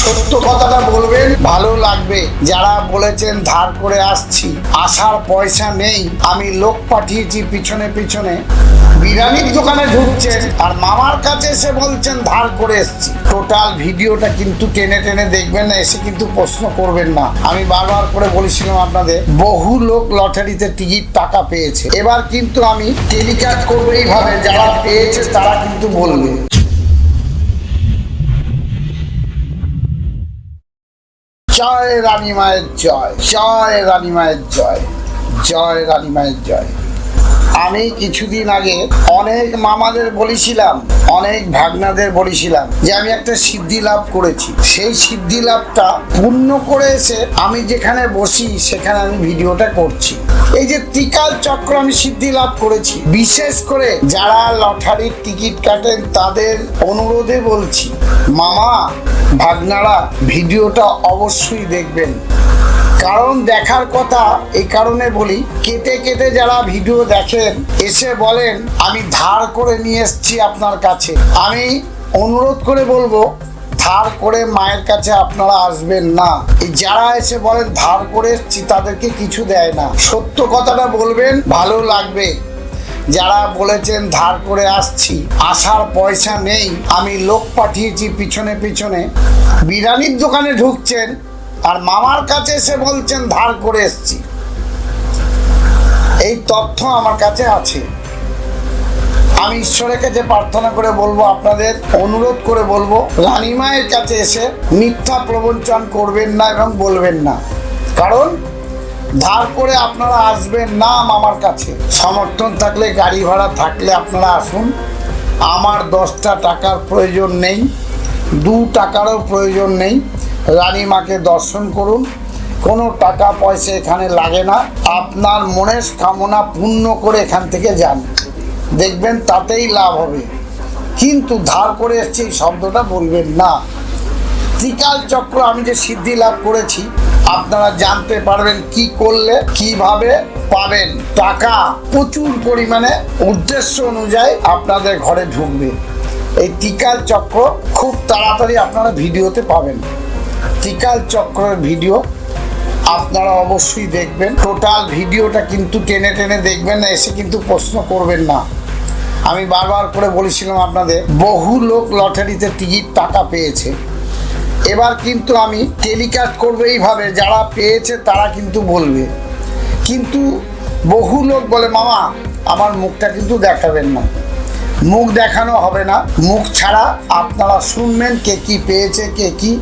সত্য কথাটা বলবেন, ভালো লাগবে। যারা বলেছেন ধার করে আসছি, আসার পয়সা নেই, আমি লোক পাঠিয়েছি পিছনে পিছনে, বিরিয়ানির দোকানে ঢুকছেন আর মামার কাছে এসে বলছেন ধার করে এসছি। টোটাল ভিডিওটা কিন্তু টেনে টেনে দেখবেন না, এসে কিন্তু প্রশ্ন করবেন না। আমি বারবার করে বলেছিলাম আপনাদের, বহু লোক লটারিতে টিকিট টাকা পেয়েছে। এবার কিন্তু আমি টেলিকাস্ট করবো এইভাবে, যারা পেয়েছে তারা কিন্তু বলবে। জয় রানী মায়ের জয়, জয় রানী মায়ের জয়, জয় রানী মায়ের জয়। আমি কিছুদিন আগে অনেক মামাদের বলেছিলাম, অনেক ভাগনাদের বলেছিলাম যে আমি একটা সিদ্ধি লাভ করেছি। সেই সিদ্ধি লাভটা পূর্ণ করে এসে আমি যেখানে বসি সেখানে আমি ভিডিওটা করছি। এই যে ত্রিকাল চক্র আমি সিদ্ধি লাভ করেছি, বিশেষ করে যারা লটারির টিকিট কাটেন তাদের অনুরোধে বলছি, মামা ভাগনারা ভিডিওটা অবশ্যই দেখবেন। কারণ দেখার কথা এই কারণে বলি, কেটে কেটে যারা ভিডিও দেখেন এসে বলেন আমি ধার করে নিয়ে এসেছি আপনার কাছে। আমি অনুরোধ করে বলবো, ধার করে মায়ের কাছে আপনারা আসবেন না। এই যারা এসে বলেন ধার করে এসেছি তাদেরকে কিছু দেয় না। সত্য কথাটা বলবেন, ভালো লাগবে। যারা বলেছেন ধার করে আসছি, আসার পয়সা নেই, আমি লোক পাঠিয়েছি পিছনে পিছনে, বিরিয়ানির দোকানে ঢুকছেন আর মামার কাছে এসে বলছেন ধার করে এসছি। এই তথ্য আমার কাছে আছে। আমি ঈশ্বরের কাছে প্রার্থনা করে বলবো, আপনাদের অনুরোধ করে বলবো, রানীমায়ের কাছে এসে মিথ্যা প্রবঞ্চন করবেন না এবং বলবেন না। কারণ ধার করে আপনারা আসবেন না মামার কাছে। সমর্থন থাকলে, গাড়ি ভাড়া থাকলে আপনারা আসুন। আমার 10টা টাকার প্রয়োজন নেই, 2 টাকারও প্রয়োজন নেই। রানীমাকে দর্শন করুন, কোনো টাকা পয়সা এখানে লাগে না। আপনার মনের কামনা পূর্ণ করে এখান থেকে যান, দেখবেন তাতেই লাভ হবে। কিন্তু ধার করে এসছি এই শব্দটা বলবেন না। ত্রিকাল চক্র আমি যে সিদ্ধি লাভ করেছি, আপনারা জানতে পারবেন কি করলে কিভাবে পাবেন। টাকা প্রচুর পরিমাণে উদ্দেশ্য অনুযায়ী আপনাদের ঘরে ঢুকবে। এই ত্রিকাল চক্র খুব তাড়াতাড়ি আপনারা ভিডিওতে পাবেন। ত্রিকাল চক্রের ভিডিও আপনারা অবশ্যই দেখবেন। টোটাল ভিডিওটা কিন্তু টেনে টেনে দেখবেন না, এসে কিন্তু প্রশ্ন করবেন না। আমি বারবার করে বলেছিলাম আপনাদের, বহু লোক লটারিতে টিকিট টাকা পেয়েছে। এবার কিন্তু আমি টেলিকাস্ট করবো এইভাবে, যারা পেয়েছে তারা কিন্তু বলবে। কিন্তু বহু লোক বলে মামা আমার মুখটা কিন্তু দেখাবেন না। মুখ দেখানো হবে না, মুখ ছাড়া আপনারা শুনবেন কে কি পেয়েছে কে কি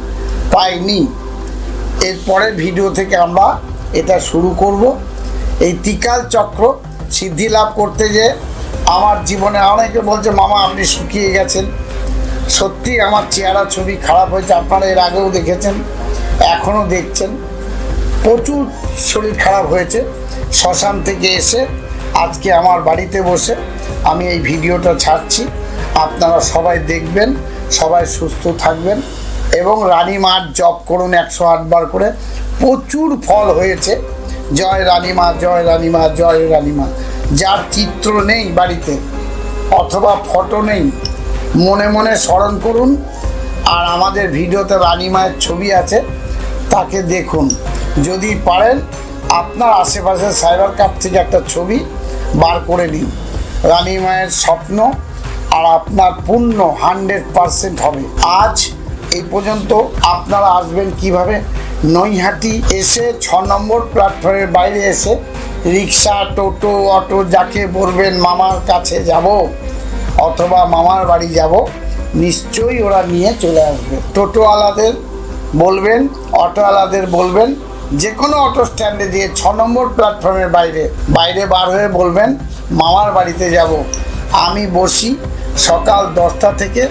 পায়নি। এরপরের ভিডিও থেকে আমরা এটা শুরু করব। এই ত্রিকাল চক্র সিদ্ধি লাভ করতে যে আমার জীবনে অনেকে বলছে মামা আপনি শুকিয়ে গেছেন। সত্যি আমার চেহারা ছবি খারাপ হয়েছে, আপনারা এর আগেও দেখেছেন, এখনও দেখছেন। প্রচুর শরীর খারাপ হয়েছে। শ্মশান থেকে এসে আজকে আমার বাড়িতে বসে আমি এই ভিডিওটা ছাড়ছি। আপনারা সবাই দেখবেন, সবাই সুস্থ থাকবেন এবং রানীমার জপ করুন 108 বার করে। প্রচুর ফল হয়েছে। জয় রানীমা, জয় রানীমা, জয় রানীমা। যার চিত্র নেই বাড়িতে অথবা ফটো নেই, মনে মনে স্মরণ করুন। আর আমাদের ভিডিওতে রানীমায়ের ছবি আছে, তাকে দেখুন। যদি পারেন আপনার আশেপাশে সাইবার ক্যাফ থেকে একটা ছবি বার করে নিন। রানীমায়ের স্বপ্ন আর আপনার পূর্ণ 100% হবে। আজ এই পর্যন্ত। আপনারা আসবেন কিভাবে? নৈহাটি এসে 6 নম্বর প্ল্যাটফর্মের বাইরে এসে রিক্সা, টোটো, অটো যাকে বলবেন মামার কাছে যাব অথবা মামার বাড়ি যাব, নিশ্চয়ই ওরা নিয়ে চলে আসবে। টোটোওয়ালাদের বলবেন, অটোওয়ালাদের বলবেন, যে কোনো অটো স্ট্যান্ডে দিয়ে 6 নম্বর প্ল্যাটফর্মের বাইরে বার হয়ে বলবেন মামার বাড়িতে যাব। আমি বসি সকাল 10টা থেকে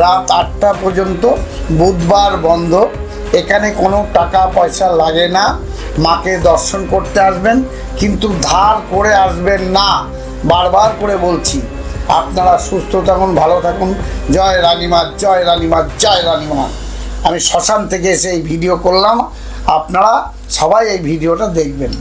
রাত 8টা পর্যন্ত, বুধবার বন্ধ। এখানে কোনো টাকা পয়সা লাগে না। মাকে দর্শন করতে আসবেন, কিন্তু ধার করে আসবেন না। বারবার করে বলছি। আপনারা সুস্থ থাকুন, ভালো থাকুন। জয় রানীমা, জয় রানীমা, জয় রানীমা। আমি শ্মশান থেকে এসে এই ভিডিও করলাম, আপনারা সবাই এই ভিডিওটা দেখবেন।